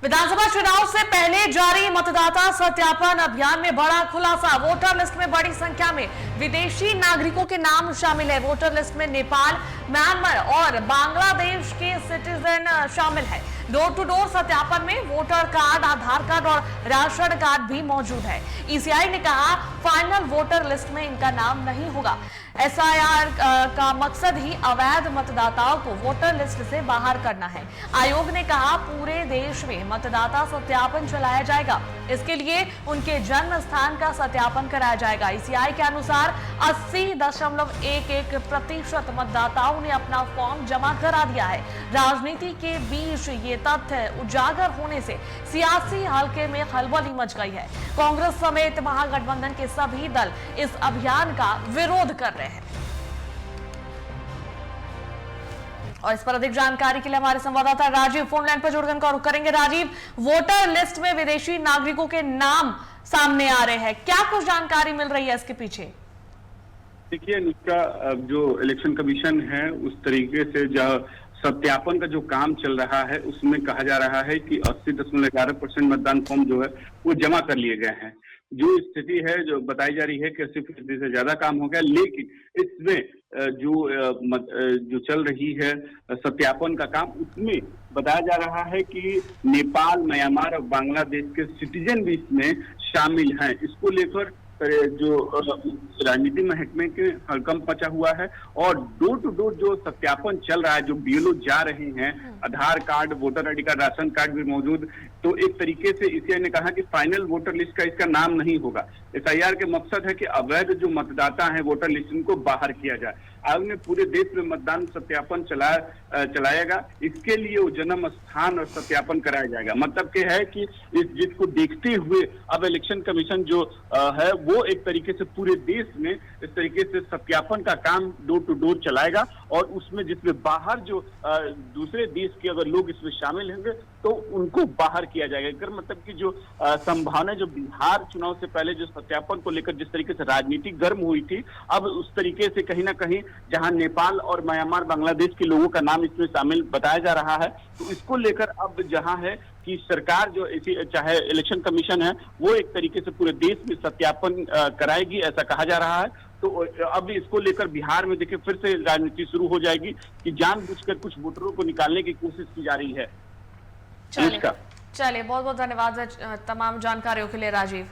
विधानसभा चुनाव से पहले जारी मतदाता सत्यापन अभियान में बड़ा खुलासा। वोटर लिस्ट में बड़ी संख्या में विदेशी नागरिकों के नाम शामिल है। वोटर लिस्ट में नेपाल, म्यांमार और बांग्लादेश के सिटीजन शामिल है। डोर टू डोर सत्यापन में वोटर कार्ड, आधार कार्ड और राशन कार्ड भी मौजूद है। ईसीआई ने कहा फाइनल वोटर लिस्ट में इनका नाम नहीं होगा। एसआईआर का मकसद ही अवैध मतदाताओं को वोटर लिस्ट से बाहर करना है। आयोग ने कहा पूरे देश में मतदाता सत्यापन चलाया जाएगा। इसके लिए उनके जन्म स्थान का सत्यापन कराया जाएगा। ईसीआई के अनुसार 80.11% मतदाताओं ने अपना फॉर्म जमा करा दिया है। राजनीति के बीच ये तथ्य उजागर होने से सियासी हलके में खलबली मच गई है। कांग्रेस समेत महागठबंधन के सभी दल इस अभियान का विरोध कर रहे हैं। और इस पर अधिक जानकारी के लिए हमारे संवाददाता राजीव फोन लाइन पर जुड़कर करेंगे। राजीव, वोटर लिस्ट में विदेशी नागरिकों के नाम सामने आ रहे हैं, क्या कुछ जानकारी मिल रही है इसके पीछे? देखिए अनुष्का, जो इलेक्शन कमीशन है उस तरीके से जो सत्यापन का जो काम चल रहा है उसमें कहा जा रहा है कि 80.11% मतदान फॉर्म जो है वो जमा कर लिए गए हैं। जो स्थिति है जो बताई जा रही है कि 80% से ज्यादा काम हो गया, लेकिन इसमें जो चल रही है सत्यापन का काम, उसमें बताया जा रहा है कि नेपाल, म्यांमार और बांग्लादेश के सिटीजन भी इसमें शामिल हैं। इसको लेकर जो राजनीति महकमे के हड़कंप मचा हुआ है और डोर टू डोर जो सत्यापन चल रहा है, जो बीएलओ जा रहे हैं, Aadhaar card, voter ID card, ration card भी मौजूद, तो एक तरीके से ईसीआई ने कहा कि फाइनल वोटर लिस्ट का इसका नाम नहीं होगा। एसआईआर के मकसद है कि अवैध जो मतदाता हैं वोटर लिस्ट उनको बाहर किया जाए। आयोग ने पूरे देश में मतदान सत्यापन चलाएगा। इसके लिए वो जन्म स्थान और सत्यापन कराया जाएगा। मतलब के है कि इस जिस को देखते हुए अब इलेक्शन कमीशन जो है वो एक तरीके से पूरे देश में इस तरीके से सत्यापन का काम डोर टू डोर चलाएगा और उसमें जिसमें बाहर जो दूसरे देश के अगर लोग इसमें शामिल होंगे तो उनको बाहर किया जाएगा। अगर मतलब कि जो संभावना जो बिहार चुनाव से पहले जो सत्यापन को लेकर जिस तरीके से राजनीति गर्म हुई थी, अब उस तरीके से कहीं ना कहीं जहां नेपाल और म्यांमार, बांग्लादेश के लोगों का नाम इसमें शामिल बताया जा रहा है, तो इसको लेकर अब जहां है कि सरकार जो चाहे इलेक्शन कमीशन है वो एक तरीके से पूरे देश में सत्यापन कराएगी, ऐसा कहा जा रहा है। तो अब इसको लेकर बिहार में देखिए फिर से राजनीति शुरू हो जाएगी कि जानबूझकर कुछ वोटरों को निकालने की कोशिश की जा रही है। चलिए बहुत बहुत धन्यवाद तमाम जानकारियों के लिए राजीव।